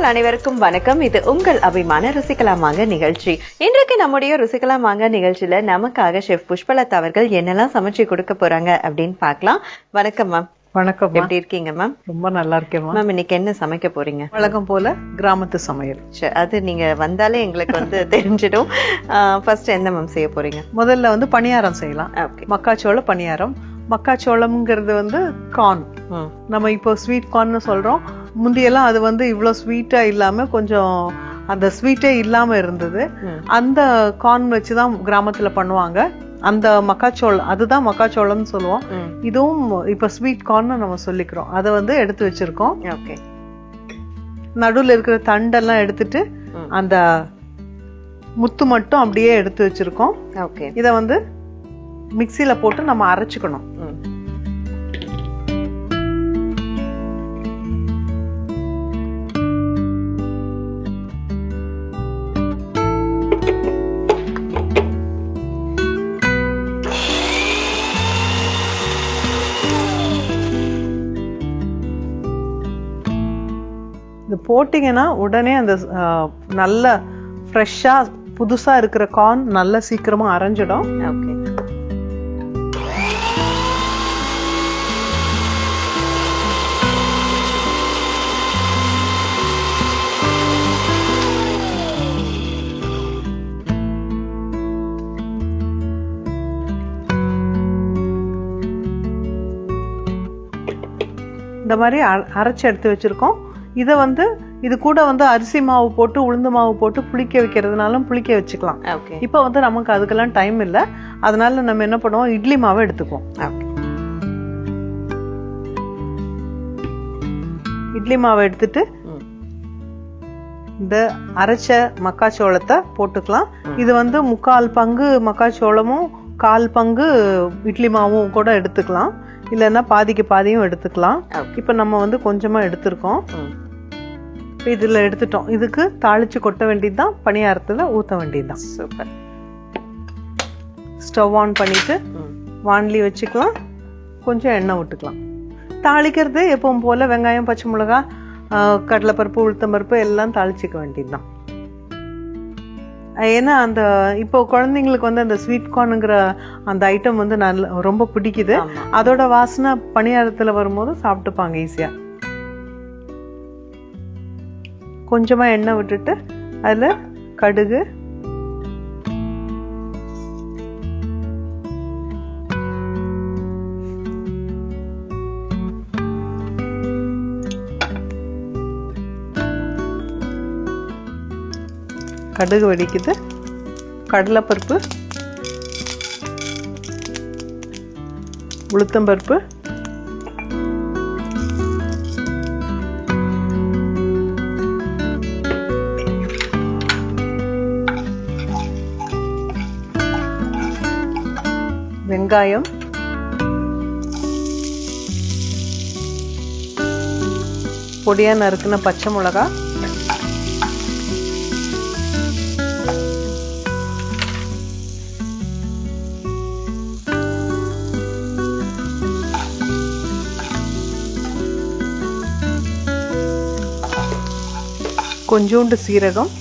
நேயர்கள் அனைவருக்கும் வணக்கம். இது உங்கள் அபிமான ருசிக்கலாமாங்க நிகழ்ச்சி. இன்றைக்கு நம்முடைய ருசிக்கலாமாங்க நிகழ்ச்சியில நமக்காக ஷெஃப் புஷ்பலதா அவர்கள் என்னெல்லாம் சமைச்சு கொடுக்க போறாங்க அப்படின்னு பார்க்கலாம். வணக்கம் மேம். வணக்கம். எப்படி இருக்கீங்க மேம்? ரொம்ப நல்லா இருக்கேன் மேம். இன்னைக்கு என்ன சமைக்க போறீங்க? வழக்கம் போல கிராமத்து சமையல். அது நீங்க வந்தாலே எங்களுக்கு தெரிஞ்சிடும். ஃபர்ஸ்ட் என்ன மேம் செய்ய போறீங்க? முதல்ல பணியாரம் செய்யலாம். மக்காச்சோள பணியாரம். மக்காச்சோளம்ங்கிறது கார்ன். நம்ம இப்போ ஸ்வீட் கார்ன்னு சொல்றோம். முந்தியெல்லாம் அது இவ்வளவு ஸ்வீட்டா இல்லாம கொஞ்சம் அந்த ஸ்வீட்டே இல்லாம இருந்தது. அந்த கார்ன் வச்சுதான் கிராமத்துல பண்ணுவாங்க. அந்த மக்காச்சோளம், அதுதான் மக்காச்சோளம்னு சொல்லுவோம். இதுவும் இப்ப ஸ்வீட் கார்ன் நம்ம சொல்லிக்கிறோம். அதை எடுத்து வச்சிருக்கோம். நடுவுல இருக்கிற தண்டெல்லாம் எடுத்துட்டு அந்த முத்து மட்டும் அப்படியே எடுத்து வச்சிருக்கோம். இத மிக்சியில போட்டு நம்ம அரைச்சுக்கணும். இது போட்டீங்கன்னா உடனே அந்த நல்ல ஃப்ரெஷ்ஷா புதுசா இருக்கிற கார்ன் நல்ல சீக்கிரமா அரைஞ்சிடும். இந்த மாதிரி அரைச்சு எடுத்து வச்சிருக்கோம். இது கூட அரிசி மாவு போட்டு உளுந்து மாவு போட்டு புளிக்க வைக்கிறதுனாலும் புளிக்க வச்சுக்கலாம். இப்ப நமக்கு அதுக்கெல்லாம் டைம் இல்ல. அதனால நம்ம என்ன பண்ணுவோம், இட்லி மாவை எடுத்துக்குவோம். இட்லி மாவை எடுத்துட்டு இந்த அரைச்ச மக்காச்சோளத்தை போட்டுக்கலாம். இது 3/4 பங்கு மக்காச்சோளமும் 1/4 பங்கு இட்லி மாவும் கூட எடுத்துக்கலாம். இல்லைன்னா பாதிக்கு பாதியும் எடுத்துக்கலாம். இப்ப நம்ம கொஞ்சமா எடுத்திருக்கோம். இதுல எடுத்துட்டோம். இதுக்கு தாளிச்சு கொட்ட வேண்டியதுதான், பணியாரத்துல ஊத்த வேண்டியதுதான். சூப்பர். ஸ்டவ் ஆன் பண்ணிட்டு வாண்லி வச்சுக்கலாம். கொஞ்சம் எண்ணெய் விட்டுக்கலாம். தாளிக்கிறது எப்பவும் போல வெங்காயம், பச்சை மிளகாய், கடலைப்பருப்பு, உளுத்தம்பருப்பு எல்லாம் தாளிச்சுக்க வேண்டியதுதான். ஏன்னா இப்போ குழந்தைங்களுக்கு அந்த ஸ்வீட் கார்னுங்கிற அந்த ஐட்டம் நல்ல ரொம்ப பிடிக்குது. அதோட வாசனை பணியாரத்துல வரும்போது சாப்பிட்டுப்பாங்க ஈஸியா. கொஞ்சமா எண்ணெய் விட்டுட்டு அதுல கடுகு, கடுகு வெடிக்குது, கடலைப்பருப்பு, உளுத்தம்பருப்பு, வெங்காயம், பொடியா நறுக்குன பச்சை மிளகாய், கொஞ்சோண்டு சீரகம்,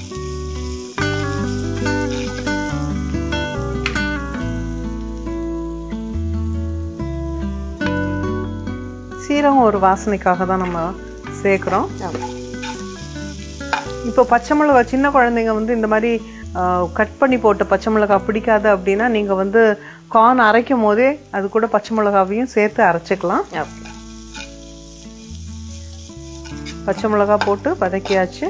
சீரகம் ஒரு வாசனைக்காக தான் நம்ம சேர்க்கிறோம். இப்போ பச்சை மிளகாய் சின்ன குழந்தைங்க இந்த மாதிரி கட் பண்ணி போட்ட பச்சை மிளகாய் பிடிக்காது அப்படின்னா நீங்க கார்ன் அரைக்கும் போதே அது கூட பச்சை மிளகாவையும் சேர்த்து அரைச்சிக்கலாம். பச்சை மிளகாய் போட்டு வதக்கியாச்சு.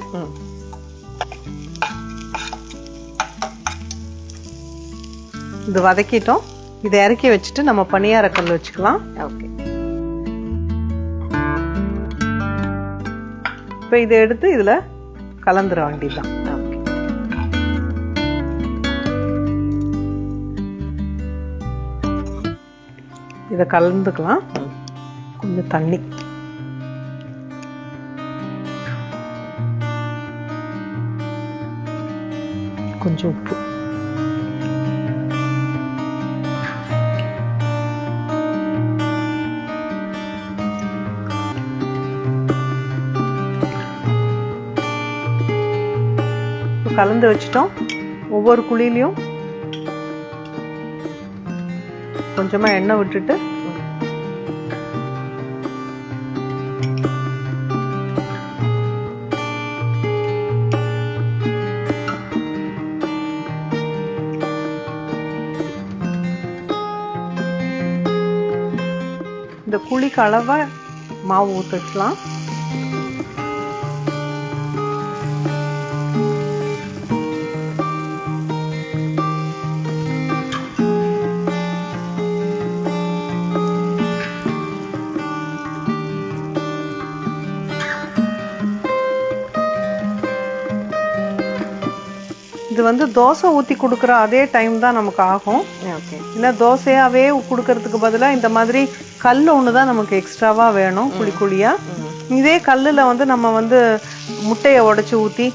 இது வதக்கிட்டோம். இதை இறக்கி வச்சுட்டு நம்ம பணியார கல் வச்சுக்கலாம். இப்ப இதை எடுத்து இதுல கலந்துர வேண்டியதுதான். இதை கலந்துக்கலாம். கொஞ்சம் தண்ணி, கொஞ்சம் உப்பு, கலந்து வச்சுட்டோம். ஒவ்வொரு குழியிலையும் கொஞ்சமா எண்ணெய் விட்டுட்டு இந்த குழிக்கு அளவா மாவு ஊற்றிக்கலாம். இது வந்து தோசை ஊத்தி கொடுக்குற அதே டைம் தான் நமக்கு ஆகும். ஏன்னா தோசையாவே கொடுக்கறதுக்கு பதிலா இந்த மாதிரி கல் ஒண்ணுதான் நமக்கு எக்ஸ்ட்ராவா வேணும், குழி குழியா. இதே கல்லுல வந்து நம்ம வந்து முட்டையை உடைச்சு ஊத்தி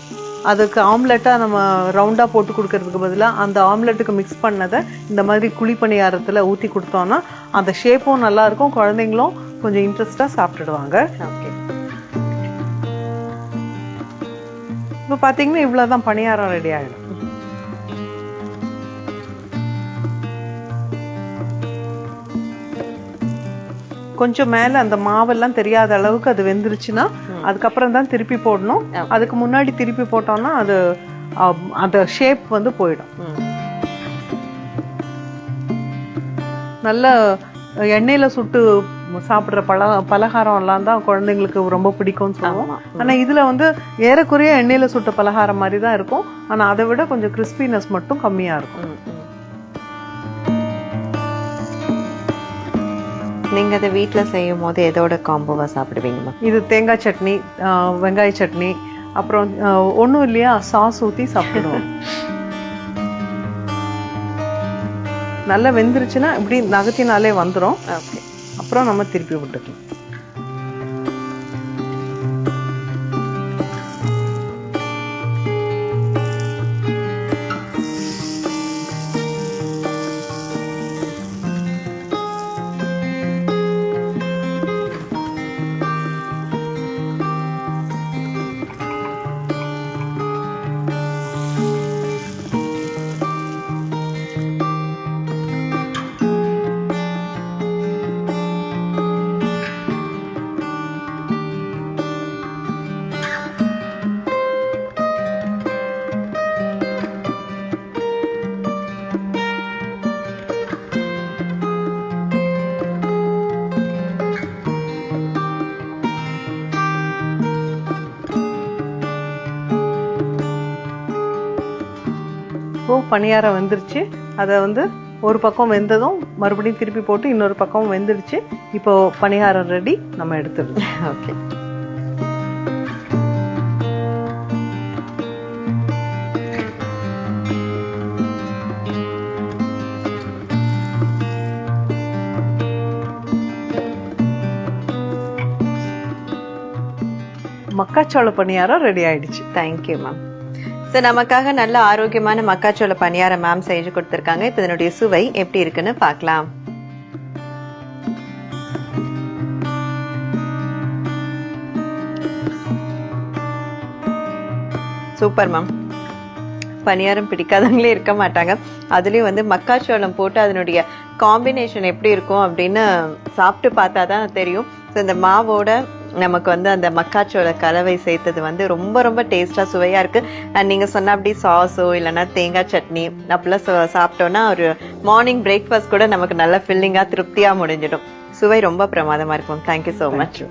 அதுக்கு ஆம்லெட்டா நம்ம ரவுண்டா போட்டு கொடுக்கறதுக்கு பதிலா அந்த ஆம்லெட்டுக்கு மிக்ஸ் பண்ணதை இந்த மாதிரி குழி பணியாரத்துல ஊத்தி கொடுத்தோம்னா அந்த ஷேப்பும் நல்லா இருக்கும், குழந்தைங்களும் கொஞ்சம் இன்ட்ரெஸ்டா சாப்பிட்டுடுவாங்க. இப்ப பாத்தீங்கன்னா இவ்வளவுதான் பணியாரம் ரெடி ஆயிடும். கொஞ்சம் மேல அந்த மாவெல்லாம் தெரியாத அளவுக்கு அது வெந்துருச்சுன்னா அதுக்கப்புறம் தான் திருப்பி போடணும். அதுக்கு முன்னாடி திருப்பி போட்டோம்னா அது அந்த ஷேப் வந்து போயிடும். நல்ல எண்ணெயில சுட்டு சாப்பிடுற பலகாரம் எல்லாம் தான் குழந்தைங்களுக்கு ரொம்ப பிடிக்கும்னு சொல்லுவோம். ஆனா இதுல வந்து ஏறக்குறைய எண்ணெயில சுட்ட பலகாரம் மாதிரி தான் இருக்கும். ஆனா அதை விட கொஞ்சம் கிறிஸ்பினஸ் மட்டும் கம்மியா இருக்கும். நீங்க அதை வீட்டுல செய்யும் போது எதோட காம்போவா சாப்பிடுவீங்கம்மா? இது தேங்காய் சட்னி, வெங்காய சட்னி, அப்புறம் ஒண்ணும் இல்லையா சாஸ் ஊத்தி சாப்பிடுவோம். நல்லா வெந்துருச்சுன்னா இப்படி நகத்தினாலே வந்துடும். அப்புறம் நம்ம திருப்பி விட்டுக்கலாம். பணியாரம் வெந்துருச்சு. அதை வந்து ஒரு பக்கம் வெந்ததும் மறுபடியும் திருப்பி போட்டு இன்னொரு பக்கம் வெந்துடுச்சு. இப்போ பணியாரம் ரெடி, நம்ம எடுத்துடலாம். ஓகே. மக்காச்சோள பணியாரம் ரெடி ஆயிடுச்சு. Thank you ma'am. ஸோ நமக்காக நல்ல ஆரோக்கியமான மக்காச்சோள பணியாரம் மேம் செஞ்சு கொடுத்துருக்காங்க. இப்போ இதனுடைய சுவை எப்படி இருக்குன்னு பார்க்கலாம். Super ma'am. பணியாரம் பிடிக்காதவங்களே இருக்க மாட்டாங்க. அதுலயும் வந்து மக்காச்சோளம் போட்டு அதனுடைய காம்பினேஷன் எப்படி இருக்கும் அப்படின்னு சாப்பிட்டு பார்த்தாதான் தெரியும். ஸோ இந்த மாவோட நமக்கு வந்து அந்த மக்காச்சோள கலவை சேர்த்தது வந்து ரொம்ப ரொம்ப டேஸ்டா சுவையா இருக்கு. அண்ட் நீங்க சொன்ன அப்படி சாஸோ இல்லைன்னா தேங்காய் சட்னி அப்படிலாம் சாப்பிட்டோம்னா ஒரு மார்னிங் பிரேக்ஃபாஸ்ட் கூட நமக்கு நல்ல ஃபில்லிங்கா திருப்தியா முடிஞ்சிடும். சுவை ரொம்ப பிரமாதமா இருக்கும். Thank you so much.